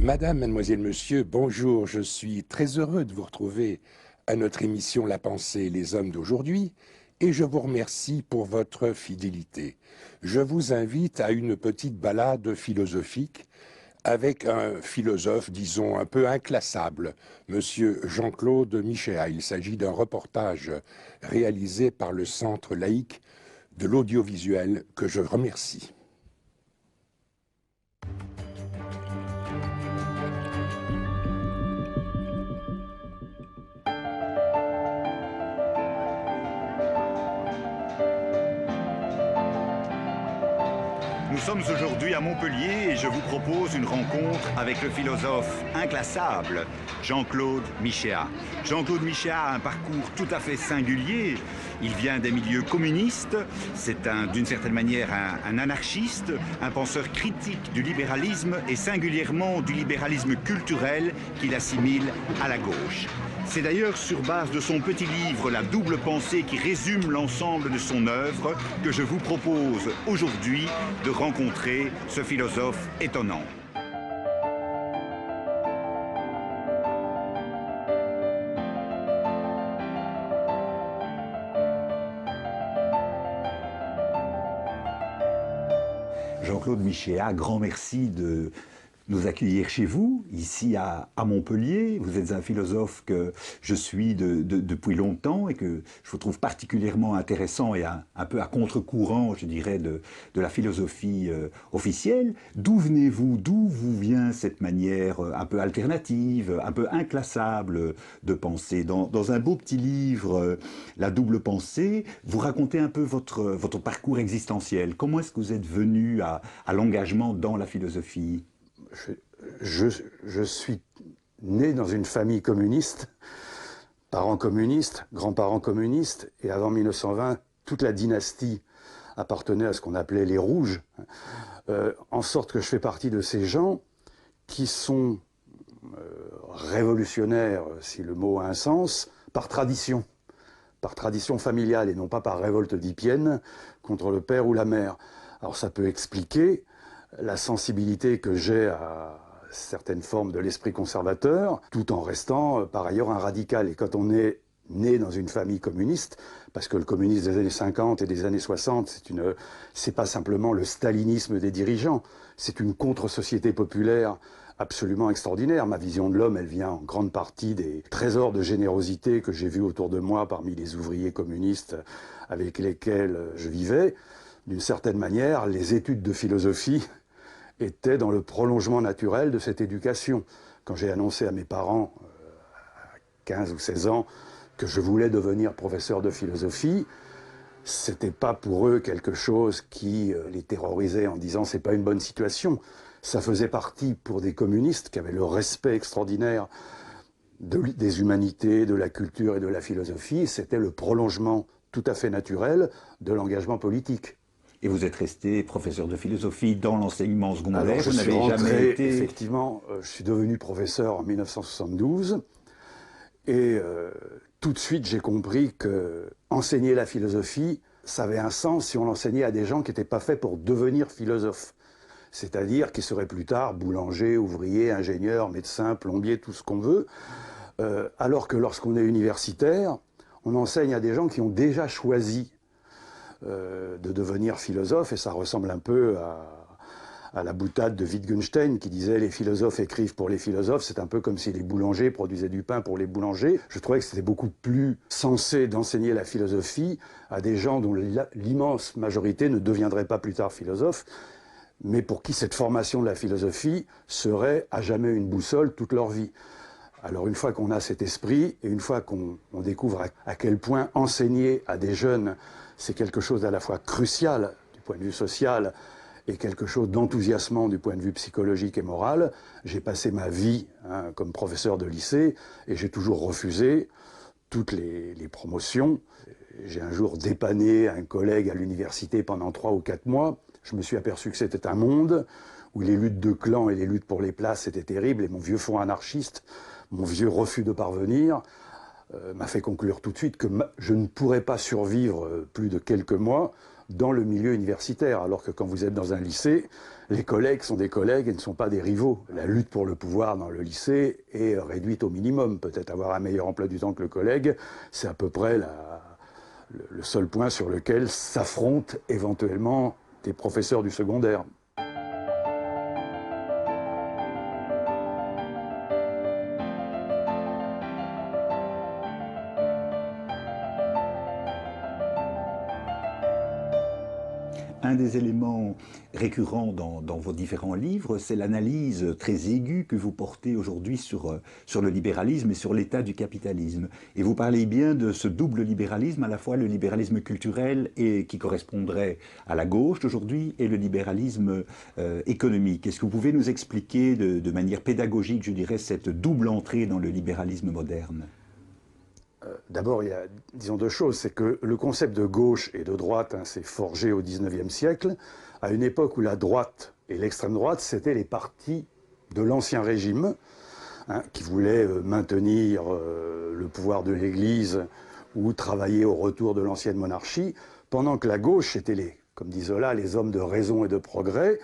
Madame, mademoiselle, monsieur, bonjour. Je suis très heureux de vous retrouver à notre émission La pensée et les hommes d'aujourd'hui et je vous remercie pour votre fidélité. Je vous invite à une petite balade philosophique avec un philosophe, disons, un peu inclassable, monsieur Jean-Claude Michéa. Il s'agit d'un reportage réalisé par le Centre laïque de l'audiovisuel que je remercie. Nous sommes aujourd'hui à Montpellier et je vous propose une rencontre avec le philosophe inclassable Jean-Claude Michéa. Jean-Claude Michéa a un parcours tout à fait singulier. Il vient des milieux communistes, c'est d'une certaine manière un anarchiste, un penseur critique du libéralisme et singulièrement du libéralisme culturel qu'il assimile à la gauche. C'est d'ailleurs sur base de son petit livre La double pensée qui résume l'ensemble de son œuvre que je vous propose aujourd'hui de rencontrer ce philosophe étonnant. Jean-Claude Michéa, grand merci de nous accueillir chez vous, ici à Montpellier. Vous êtes un philosophe que je suis depuis longtemps et que je vous trouve particulièrement intéressant et un peu à contre-courant, je dirais, de la philosophie officielle. D'où venez-vous? D'où vous vient cette manière un peu alternative, un peu inclassable de penser? Dans un beau petit livre, La double pensée, vous racontez un peu votre parcours existentiel. Comment est-ce que vous êtes venu à l'engagement dans la philosophie? Je suis né dans une famille communiste, parents communistes, grands-parents communistes, et avant 1920, toute la dynastie appartenait à ce qu'on appelait les Rouges, en sorte que je fais partie de ces gens qui sont révolutionnaires, si le mot a un sens, par tradition familiale et non pas par révolte d'Ippienne contre le père ou la mère. Alors ça peut expliquer la sensibilité que j'ai à certaines formes de l'esprit conservateur, tout en restant par ailleurs un radical. Et quand on est né dans une famille communiste, parce que le communisme des années 50 et des années 60, c'est pas simplement le stalinisme des dirigeants, c'est une contre-société populaire absolument extraordinaire. Ma vision de l'homme, elle vient en grande partie des trésors de générosité que j'ai vus autour de moi parmi les ouvriers communistes avec lesquels je vivais. D'une certaine manière, les études de philosophie étaient dans le prolongement naturel de cette éducation. Quand j'ai annoncé à mes parents, à 15 ou 16 ans, que je voulais devenir professeur de philosophie, c'était pas pour eux quelque chose qui les terrorisait en disant c'est pas une bonne situation. Ça faisait partie pour des communistes qui avaient le respect extraordinaire des humanités, de la culture et de la philosophie. C'était le prolongement tout à fait naturel de l'engagement politique. Et vous êtes resté professeur de philosophie dans l'enseignement secondaire. Alors, je vous suis n'avez rentré, jamais été... effectivement, je suis devenu professeur en 1972. Et tout de suite, j'ai compris que enseigner la philosophie, ça avait un sens si on l'enseignait à des gens qui n'étaient pas faits pour devenir philosophes. C'est-à-dire qui seraient plus tard boulanger, ouvrier, ingénieur, médecin, plombier, tout ce qu'on veut. Alors que lorsqu'on est universitaire, on enseigne à des gens qui ont déjà choisi de devenir philosophe, et ça ressemble un peu à la boutade de Wittgenstein qui disait « les philosophes écrivent pour les philosophes », c'est un peu comme si les boulangers produisaient du pain pour les boulangers. Je trouvais que c'était beaucoup plus sensé d'enseigner la philosophie à des gens dont l'immense majorité ne deviendrait pas plus tard philosophes, mais pour qui cette formation de la philosophie serait à jamais une boussole toute leur vie. Alors une fois qu'on a cet esprit, et une fois qu'on découvre à quel point enseigner à des jeunes, c'est quelque chose d'à la fois crucial du point de vue social et quelque chose d'enthousiasmant du point de vue psychologique et moral, j'ai passé ma vie comme professeur de lycée et j'ai toujours refusé toutes les promotions. J'ai un jour dépanné un collègue à l'université pendant 3 ou 4 mois. Je me suis aperçu que c'était un monde où les luttes de clans et les luttes pour les places étaient terribles, et mon vieux fond anarchiste, mon vieux refus de parvenir, m'a fait conclure tout de suite que je ne pourrais pas survivre plus de quelques mois dans le milieu universitaire, alors que quand vous êtes dans un lycée, les collègues sont des collègues et ne sont pas des rivaux. La lutte pour le pouvoir dans le lycée est réduite au minimum. Peut-être avoir un meilleur emploi du temps que le collègue, c'est à peu près le seul point sur lequel s'affrontent éventuellement des professeurs du secondaire. Un des éléments récurrents dans vos différents livres, c'est l'analyse très aiguë que vous portez aujourd'hui sur le libéralisme et sur l'état du capitalisme. Et vous parlez bien de ce double libéralisme, à la fois le libéralisme culturel et qui correspondrait à la gauche d'aujourd'hui et le libéralisme économique. Est-ce que vous pouvez nous expliquer de manière pédagogique, je dirais, cette double entrée dans le libéralisme moderne ? D'abord, il y a, disons, deux choses. C'est que le concept de gauche et de droite s'est forgé au XIXe siècle, à une époque où la droite et l'extrême droite, c'était les partis de l'Ancien Régime, qui voulaient maintenir le pouvoir de l'Église ou travailler au retour de l'ancienne monarchie, pendant que la gauche, c'était, comme dit Zola, les hommes de raison et de progrès,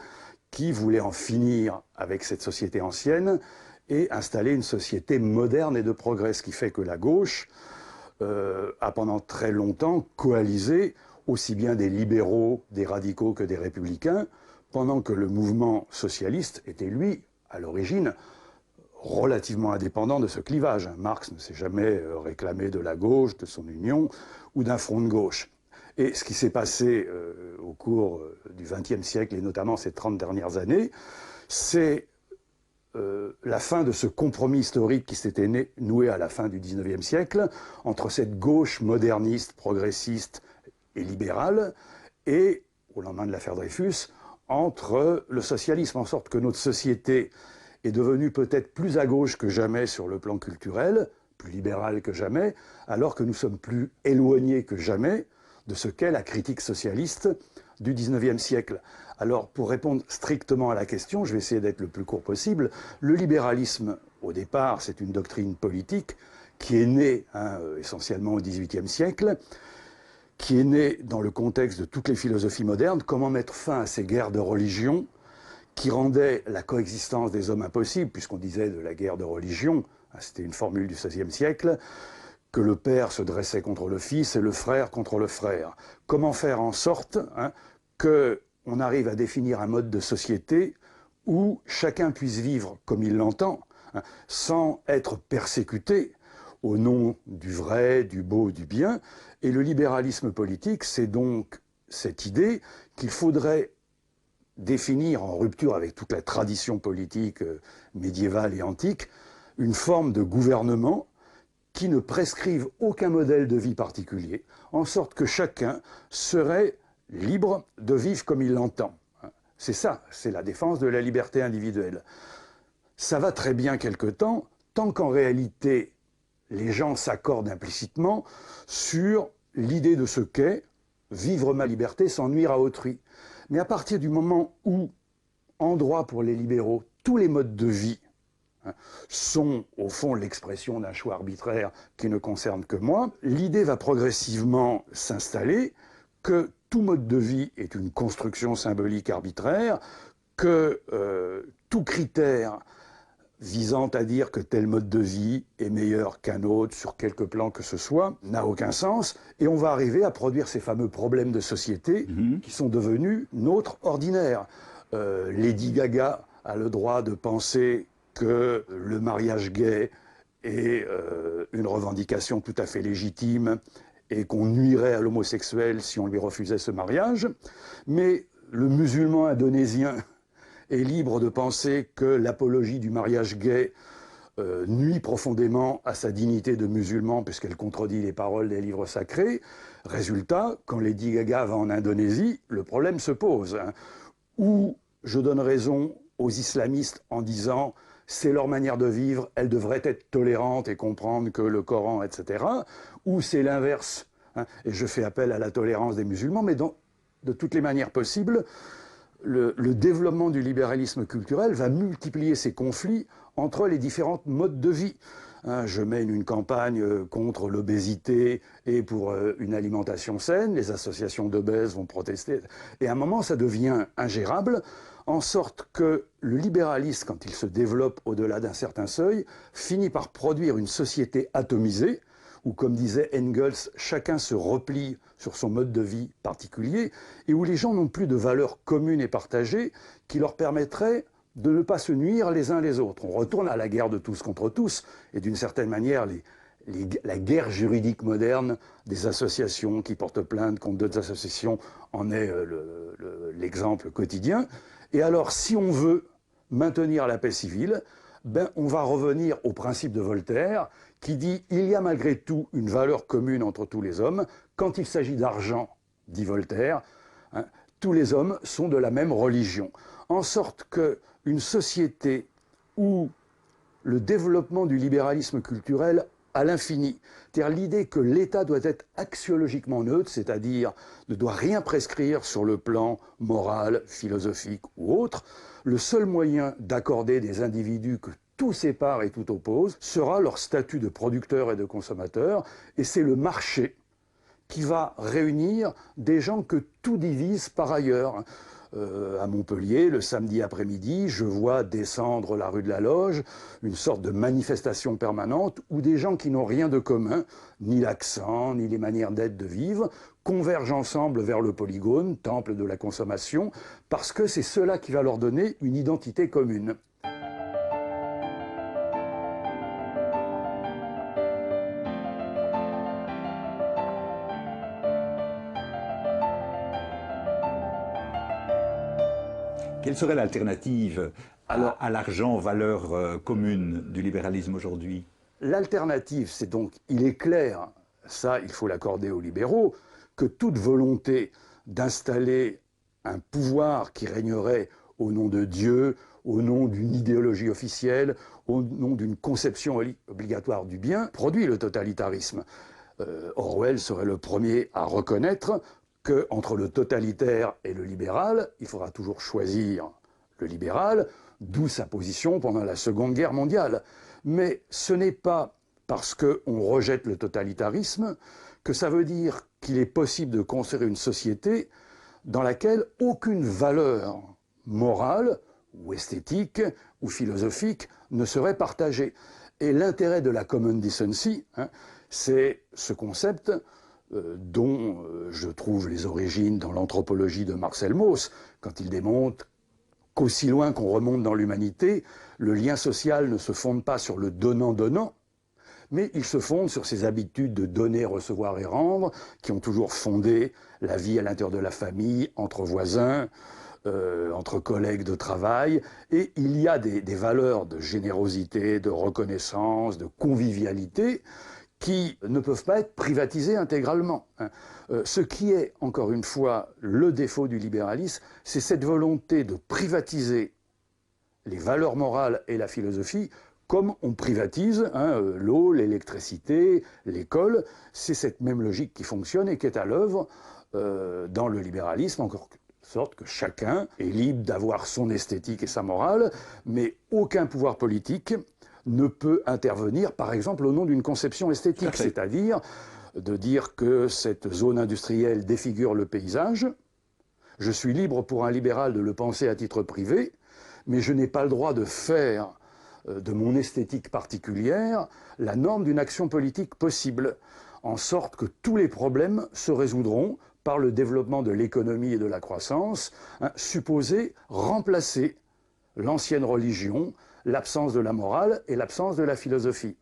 qui voulaient en finir avec cette société ancienne et installer une société moderne et de progrès, ce qui fait que la gauche a pendant très longtemps coalisé aussi bien des libéraux, des radicaux que des républicains, pendant que le mouvement socialiste était, lui, à l'origine, relativement indépendant de ce clivage. Marx ne s'est jamais réclamé de la gauche, de son union ou d'un front de gauche. Et ce qui s'est passé au cours du XXe siècle, et notamment ces 30 dernières années, c'est la fin de ce compromis historique qui s'était noué à la fin du XIXe siècle entre cette gauche moderniste, progressiste et libérale et, au lendemain de l'affaire Dreyfus, entre le socialisme, en sorte que notre société est devenue peut-être plus à gauche que jamais sur le plan culturel, plus libérale que jamais, alors que nous sommes plus éloignés que jamais de ce qu'est la critique socialiste du XIXe siècle. Alors, pour répondre strictement à la question, je vais essayer d'être le plus court possible. Le libéralisme, au départ, c'est une doctrine politique qui est née essentiellement au XVIIIe siècle, qui est née dans le contexte de toutes les philosophies modernes. Comment mettre fin à ces guerres de religion qui rendaient la coexistence des hommes impossible, puisqu'on disait de la guerre de religion, c'était une formule du XVIe siècle, que le père se dressait contre le fils et le frère contre le frère. Comment faire en sorte qu'on arrive à définir un mode de société où chacun puisse vivre comme il l'entend, sans être persécuté au nom du vrai, du beau, du bien. Et le libéralisme politique, c'est donc cette idée qu'il faudrait définir, en rupture avec toute la tradition politique médiévale et antique, une forme de gouvernement qui ne prescrivent aucun modèle de vie particulier, en sorte que chacun serait libre de vivre comme il l'entend. C'est ça, c'est la défense de la liberté individuelle. Ça va très bien quelque temps, tant qu'en réalité, les gens s'accordent implicitement sur l'idée de ce qu'est vivre ma liberté sans nuire à autrui. Mais à partir du moment où, en droit pour les libéraux, tous les modes de vie sont au fond l'expression d'un choix arbitraire qui ne concerne que moi, l'idée va progressivement s'installer que tout mode de vie est une construction symbolique arbitraire, que tout critère visant à dire que tel mode de vie est meilleur qu'un autre sur quelque plan que ce soit n'a aucun sens, et on va arriver à produire ces fameux problèmes de société qui sont devenus nôtres ordinaires. Lady Gaga a le droit de penser que le mariage gay est une revendication tout à fait légitime et qu'on nuirait à l'homosexuel si on lui refusait ce mariage. Mais le musulman indonésien est libre de penser que l'apologie du mariage gay nuit profondément à sa dignité de musulman puisqu'elle contredit les paroles des livres sacrés. Résultat, quand Lady Gaga va en Indonésie, le problème se pose. Ou je donne raison aux islamistes en disant c'est leur manière de vivre, elle devrait être tolérante et comprendre que le Coran, etc. Ou c'est l'inverse, et je fais appel à la tolérance des musulmans, mais de toutes les manières possibles, le développement du libéralisme culturel va multiplier ces conflits entre les différents modes de vie. Je mène une campagne contre l'obésité et pour une alimentation saine. Les associations d'obèses vont protester. Et à un moment, ça devient ingérable, en sorte que le libéralisme, quand il se développe au-delà d'un certain seuil, finit par produire une société atomisée, où, comme disait Engels, chacun se replie sur son mode de vie particulier, et où les gens n'ont plus de valeurs communes et partagées qui leur permettraient de ne pas se nuire les uns les autres. On retourne à la guerre de tous contre tous, et d'une certaine manière, la guerre juridique moderne des associations qui portent plainte contre d'autres associations en est l'exemple quotidien. Et alors, si on veut maintenir la paix civile, on va revenir au principe de Voltaire, qui dit « il y a malgré tout une valeur commune entre tous les hommes. Quand il s'agit d'argent, dit Voltaire, tous les hommes sont de la même religion. » En sorte qu'une société où le développement du libéralisme culturel à l'infini, c'est-à-dire l'idée que l'État doit être axiologiquement neutre, c'est-à-dire ne doit rien prescrire sur le plan moral, philosophique ou autre, le seul moyen d'accorder des individus que tout sépare et tout oppose sera leur statut de producteur et de consommateur, et c'est le marché qui va réunir des gens que tout divise par ailleurs. À Montpellier, le samedi après-midi, je vois descendre la rue de la Loge une sorte de manifestation permanente où des gens qui n'ont rien de commun, ni l'accent, ni les manières d'être, de vivre, convergent ensemble vers le Polygone, temple de la consommation, parce que c'est cela qui va leur donner une identité commune. Quelle serait l'alternative à l'argent, valeur commune du libéralisme aujourd'hui? L'alternative, c'est donc, il est clair, ça il faut l'accorder aux libéraux, que toute volonté d'installer un pouvoir qui régnerait au nom de Dieu, au nom d'une idéologie officielle, au nom d'une conception obligatoire du bien, produit le totalitarisme. Orwell serait le premier à reconnaître qu'entre le totalitaire et le libéral, il faudra toujours choisir le libéral, d'où sa position pendant la Seconde Guerre mondiale. Mais ce n'est pas parce qu'on rejette le totalitarisme que ça veut dire qu'il est possible de construire une société dans laquelle aucune valeur morale ou esthétique ou philosophique ne serait partagée. Et l'intérêt de la common decency, c'est ce concept dont je trouve les origines dans l'anthropologie de Marcel Mauss, quand il démontre qu'aussi loin qu'on remonte dans l'humanité, le lien social ne se fonde pas sur le donnant-donnant, mais il se fonde sur ces habitudes de donner, recevoir et rendre, qui ont toujours fondé la vie à l'intérieur de la famille, entre voisins, entre collègues de travail, et il y a des valeurs de générosité, de reconnaissance, de convivialité, qui ne peuvent pas être privatisés intégralement. Ce qui est, encore une fois, le défaut du libéralisme, c'est cette volonté de privatiser les valeurs morales et la philosophie comme on privatise l'eau, l'électricité, l'école. C'est cette même logique qui fonctionne et qui est à l'œuvre dans le libéralisme, encore sorte que chacun est libre d'avoir son esthétique et sa morale, mais aucun pouvoir politique ne peut intervenir, par exemple, au nom d'une conception esthétique, c'est-à-dire de dire que cette zone industrielle défigure le paysage. Je suis libre pour un libéral de le penser à titre privé, mais je n'ai pas le droit de faire de mon esthétique particulière la norme d'une action politique possible, en sorte que tous les problèmes se résoudront par le développement de l'économie et de la croissance, supposé remplacer l'ancienne religion, l'absence de la morale et l'absence de la philosophie.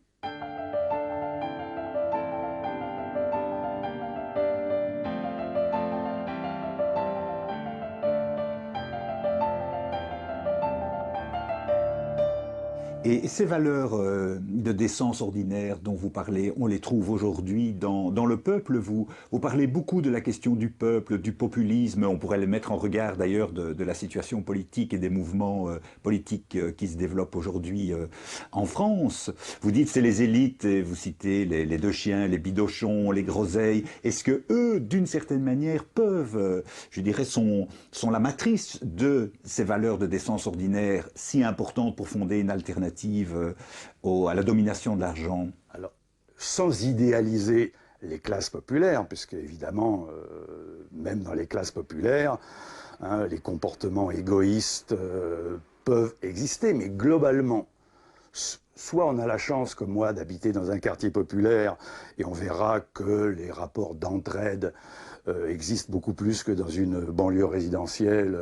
Et ces valeurs de décence ordinaire dont vous parlez, on les trouve aujourd'hui dans le peuple. Vous parlez beaucoup de la question du peuple, du populisme. On pourrait le mettre en regard d'ailleurs de la situation politique et des mouvements politiques qui se développent aujourd'hui en France. Vous dites c'est les élites, et vous citez les deux chiens, les bidochons, les groseilles. Est-ce que eux, d'une certaine manière, peuvent, je dirais, sont la matrice de ces valeurs de décence ordinaire si importantes pour fonder une alternative à la domination de l'argent? Alors, sans idéaliser les classes populaires, puisque évidemment, même dans les classes populaires, hein, les comportements égoïstes peuvent exister, mais globalement, soit on a la chance, comme moi, d'habiter dans un quartier populaire, et on verra que les rapports d'entraide existent beaucoup plus que dans une banlieue résidentielle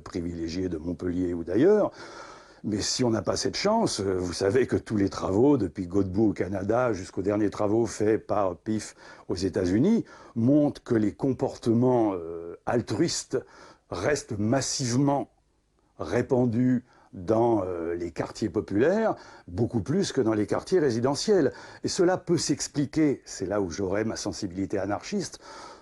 privilégiée de Montpellier ou d'ailleurs. Mais si on n'a pas cette chance, vous savez que tous les travaux, depuis Godbout au Canada jusqu'aux derniers travaux faits par PIF aux États-Unis, montrent que les comportements altruistes restent massivement répandus dans les quartiers populaires, beaucoup plus que dans les quartiers résidentiels. Et cela peut s'expliquer, c'est là où j'aurais ma sensibilité anarchiste,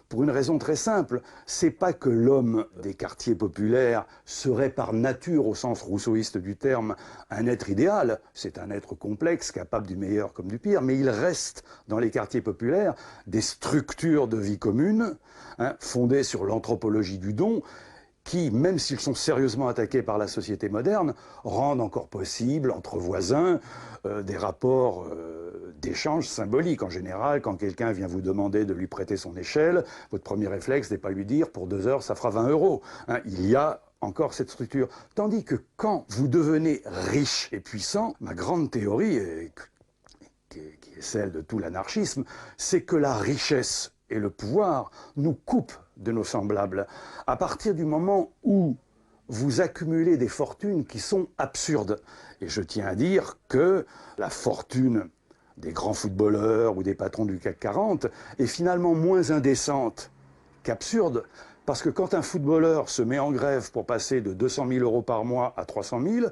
pour une raison très simple, c'est pas que l'homme des quartiers populaires serait par nature, au sens rousseauiste du terme, un être idéal. C'est un être complexe, capable du meilleur comme du pire, mais il reste dans les quartiers populaires des structures de vie commune, hein, fondées sur l'anthropologie du don, qui, même s'ils sont sérieusement attaqués par la société moderne, rendent encore possible, entre voisins, des rapports d'échange symboliques. En général, quand quelqu'un vient vous demander de lui prêter son échelle, votre premier réflexe n'est pas lui dire « pour 2 heures, ça fera 20 €. Hein, il y a encore cette structure. Tandis que quand vous devenez riche et puissant, ma grande théorie, qui est celle de tout l'anarchisme, c'est que la richesse et le pouvoir nous coupent de nos semblables. À partir du moment où vous accumulez des fortunes qui sont absurdes. Et je tiens à dire que la fortune des grands footballeurs ou des patrons du CAC 40 est finalement moins indécente qu'absurde. Parce que quand un footballeur se met en grève pour passer de 200 000 € par mois à 300 000,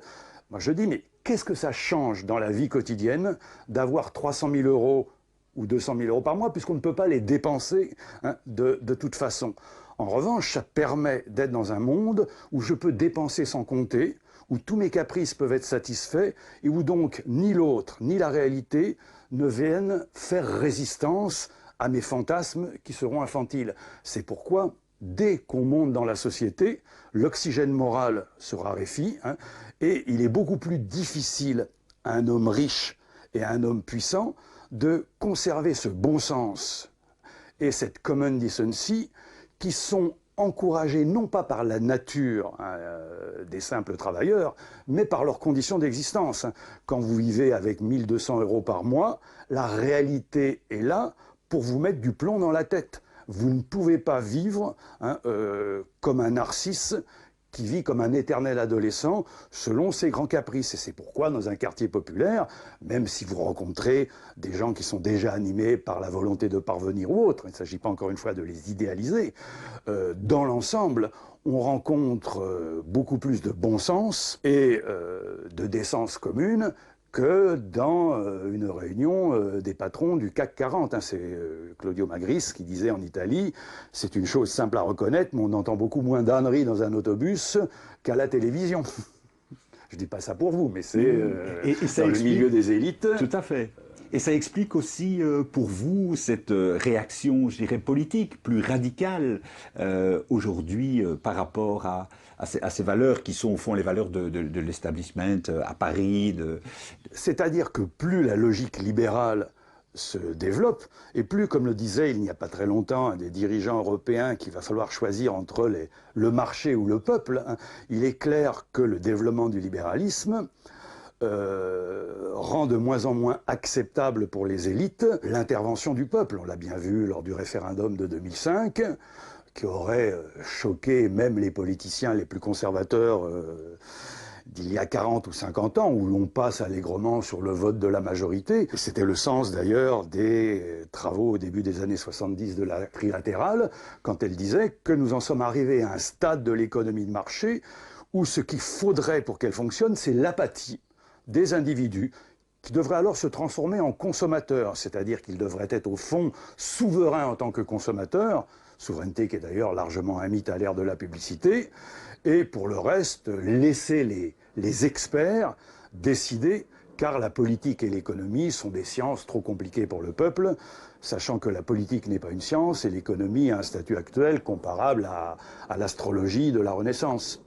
moi je dis, mais qu'est-ce que ça change dans la vie quotidienne d'avoir 300 000 € ou 200 000 € par mois, puisqu'on ne peut pas les dépenser hein, de toute façon. En revanche, ça permet d'être dans un monde où je peux dépenser sans compter, où tous mes caprices peuvent être satisfaits, et où donc ni l'autre, ni la réalité ne viennent faire résistance à mes fantasmes qui seront infantiles. C'est pourquoi, dès qu'on monte dans la société, l'oxygène moral se raréfie, hein, et il est beaucoup plus difficile à un homme riche et à un homme puissant de conserver ce bon sens et cette common decency qui sont encouragés non pas par la nature des simples travailleurs, mais par leurs conditions d'existence. Quand vous vivez avec 1 200 € par mois, la réalité est là pour vous mettre du plomb dans la tête. Vous ne pouvez pas vivre hein, comme un narcisse qui vit comme un éternel adolescent selon ses grands caprices. Et c'est pourquoi, dans un quartier populaire, même si vous rencontrez des gens qui sont déjà animés par la volonté de parvenir ou autre, il ne s'agit pas encore une fois de les idéaliser, dans l'ensemble, on rencontre beaucoup plus de bon sens et de décence commune que dans une réunion des patrons du CAC 40. Hein. C'est Claudio Magris qui disait en Italie, c'est une chose simple à reconnaître, mais on entend beaucoup moins d'âneries dans un autobus qu'à la télévision. Je ne dis pas ça pour vous, mais c'est dans le milieu des élites. Tout à fait. Et ça explique aussi pour vous cette réaction, je dirais, politique, plus radicale aujourd'hui par rapport à ces valeurs qui sont au fond les valeurs de l'establishment à Paris. C'est-à-dire que plus la logique libérale se développe, et plus, comme le disait il n'y a pas très longtemps un des dirigeants européens, qu'il va falloir choisir entre le marché ou le peuple, hein, il est clair que le développement du libéralisme rend de moins en moins acceptable pour les élites l'intervention du peuple. On l'a bien vu lors du référendum de 2005, qui aurait choqué même les politiciens les plus conservateurs d'il y a 40 ou 50 ans, où l'on passe allègrement sur le vote de la majorité. C'était le sens d'ailleurs des travaux au début des années 70 de la trilatérale, quand elle disait que nous en sommes arrivés à un stade de l'économie de marché où ce qu'il faudrait pour qu'elle fonctionne, c'est l'apathie des individus qui devraient alors se transformer en consommateurs, c'est-à-dire qu'ils devraient être au fond souverains en tant que consommateurs, souveraineté qui est d'ailleurs largement un mythe à l'ère de la publicité, et pour le reste, laisser les experts décider, car la politique et l'économie sont des sciences trop compliquées pour le peuple, sachant que la politique n'est pas une science et l'économie a un statut actuel comparable à l'astrologie de la Renaissance.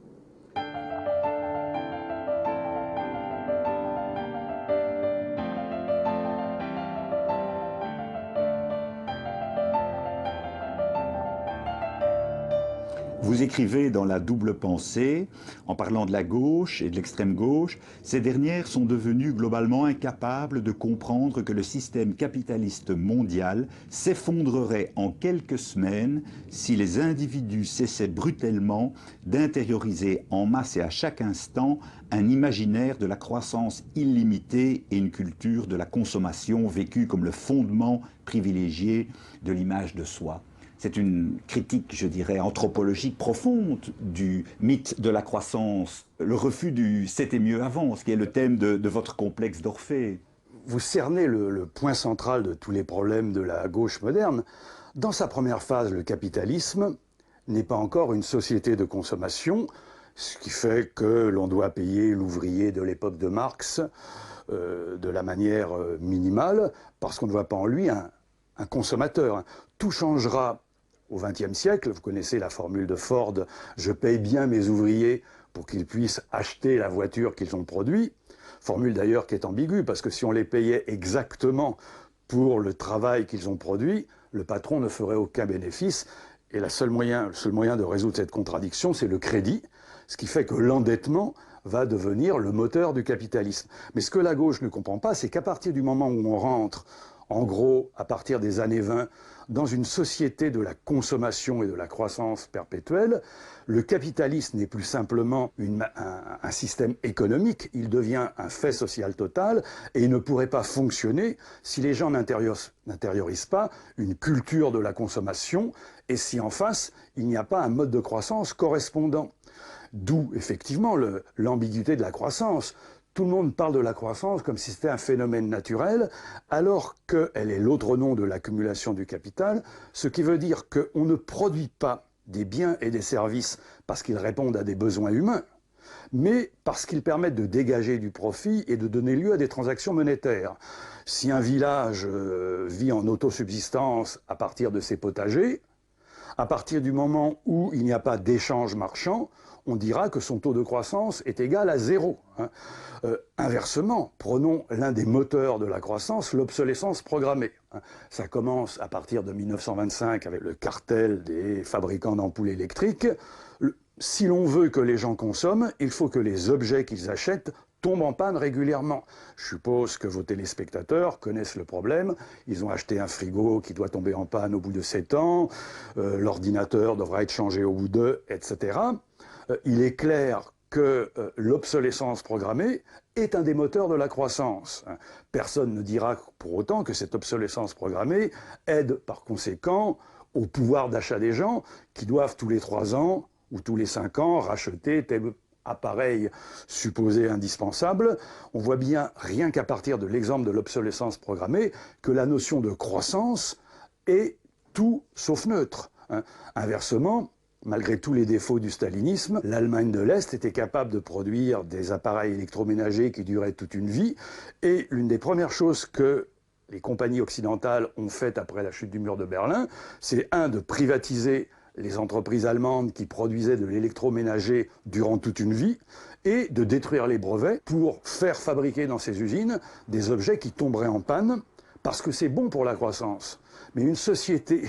Vous écrivez dans La Double Pensée, en parlant de la gauche et de l'extrême gauche, ces dernières sont devenues globalement incapables de comprendre que le système capitaliste mondial s'effondrerait en quelques semaines si les individus cessaient brutalement d'intérioriser en masse et à chaque instant un imaginaire de la croissance illimitée et une culture de la consommation vécue comme le fondement privilégié de l'image de soi. C'est une critique, je dirais, anthropologique profonde du mythe de la croissance, le refus du « c'était mieux avant », ce qui est le thème de votre complexe d'Orphée. Vous cernez le point central de tous les problèmes de la gauche moderne. Dans sa première phase, le capitalisme n'est pas encore une société de consommation, ce qui fait que l'on doit payer l'ouvrier de l'époque de Marx de la manière minimale, parce qu'on ne voit pas en lui un consommateur. Tout changera au XXe siècle. Vous connaissez la formule de Ford « Je paye bien mes ouvriers pour qu'ils puissent acheter la voiture qu'ils ont produite ». Formule d'ailleurs qui est ambiguë, parce que si on les payait exactement pour le travail qu'ils ont produit, le patron ne ferait aucun bénéfice. Et le seul moyen de résoudre cette contradiction, c'est le crédit, ce qui fait que l'endettement va devenir le moteur du capitalisme. Mais ce que la gauche ne comprend pas, c'est qu'à partir du moment où on rentre, en gros, à partir des années 20, dans une société de la consommation et de la croissance perpétuelle, le capitalisme n'est plus simplement un système économique, il devient un fait social total et il ne pourrait pas fonctionner si les gens n'intériorisent pas une culture de la consommation et si en face, il n'y a pas un mode de croissance correspondant. D'où, effectivement, l'ambiguïté de la croissance. Tout le monde parle de la croissance comme si c'était un phénomène naturel, alors qu'elle est l'autre nom de l'accumulation du capital, ce qui veut dire qu'on ne produit pas des biens et des services parce qu'ils répondent à des besoins humains, mais parce qu'ils permettent de dégager du profit et de donner lieu à des transactions monétaires. Si un village vit en autosubsistance à partir de ses potagers, à partir du moment où il n'y a pas d'échange marchand, on dira que son taux de croissance est égal à 0. Inversement, prenons l'un des moteurs de la croissance, l'obsolescence programmée. Ça commence à partir de 1925 avec le cartel des fabricants d'ampoules électriques. Si l'on veut que les gens consomment, il faut que les objets qu'ils achètent tombent en panne régulièrement. Je suppose que vos téléspectateurs connaissent le problème. Ils ont acheté un frigo qui doit tomber en panne au bout de 7 ans, l'ordinateur devra être changé au bout de, etc. Il est clair que l'obsolescence programmée est un des moteurs de la croissance. Personne ne dira pour autant que cette obsolescence programmée aide par conséquent au pouvoir d'achat des gens qui doivent tous les 3 ans ou tous les 5 ans racheter tel appareil supposé indispensable. On voit bien, rien qu'à partir de l'exemple de l'obsolescence programmée, que la notion de croissance est tout sauf neutre. Inversement, malgré tous les défauts du stalinisme, l'Allemagne de l'Est était capable de produire des appareils électroménagers qui duraient toute une vie. Et l'une des premières choses que les compagnies occidentales ont faites après la chute du mur de Berlin, c'est de privatiser les entreprises allemandes qui produisaient de l'électroménager durant toute une vie, et de détruire les brevets pour faire fabriquer dans ces usines des objets qui tomberaient en panne, parce que c'est bon pour la croissance. Mais une société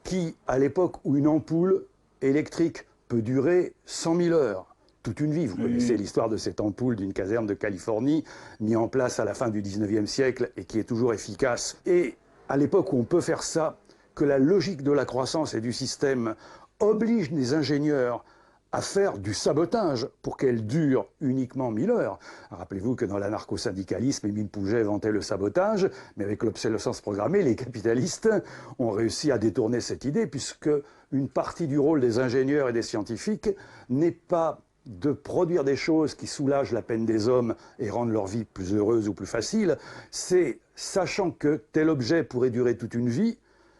qui, à l'époque où une ampoule électrique peut durer 100 000 heures, toute une vie. Vous connaissez l'histoire de cette ampoule d'une caserne de Californie, mise en place à la fin du 19e siècle et qui est toujours efficace. Et à l'époque où on peut faire ça, que la logique de la croissance et du système oblige les ingénieurs à faire du sabotage pour qu'elle dure uniquement 1000 heures. Rappelez-vous que dans l'anarcho-syndicalisme, Émile Pouget vantait le sabotage, mais avec l'obsolescence programmée, les capitalistes ont réussi à détourner cette idée, puisque une partie du rôle des ingénieurs et des scientifiques n'est pas de produire des choses qui soulagent la peine des hommes et rendent leur vie plus heureuse ou plus facile, c'est, sachant que tel objet pourrait durer toute une vie,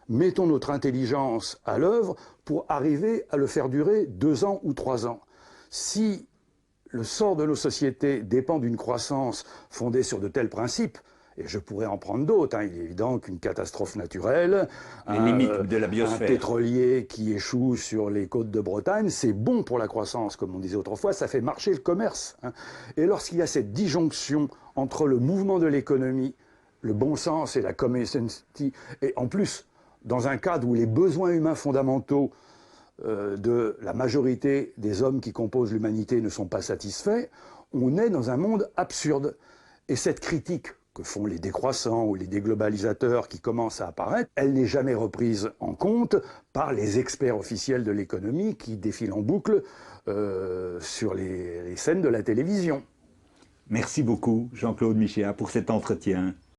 mettons notre intelligence à l'œuvre pour arriver à le faire durer 2 ans ou 3 ans. Si le sort de nos sociétés dépend d'une croissance fondée sur de tels principes, et je pourrais en prendre d'autres, il est évident qu'une catastrophe naturelle, les limites de la un biosphère, pétrolier qui échoue sur les côtes de Bretagne, c'est bon pour la croissance, comme on disait autrefois, ça fait marcher le commerce. Et lorsqu'il y a cette disjonction entre le mouvement de l'économie, le bon sens et la common sense, et en plus, dans un cadre où les besoins humains fondamentaux de la majorité des hommes qui composent l'humanité ne sont pas satisfaits, on est dans un monde absurde. Et cette critique que font les décroissants ou les déglobalisateurs qui commencent à apparaître, elle n'est jamais reprise en compte par les experts officiels de l'économie qui défilent en boucle sur les scènes de la télévision. Merci beaucoup, Jean-Claude Michéa, pour cet entretien.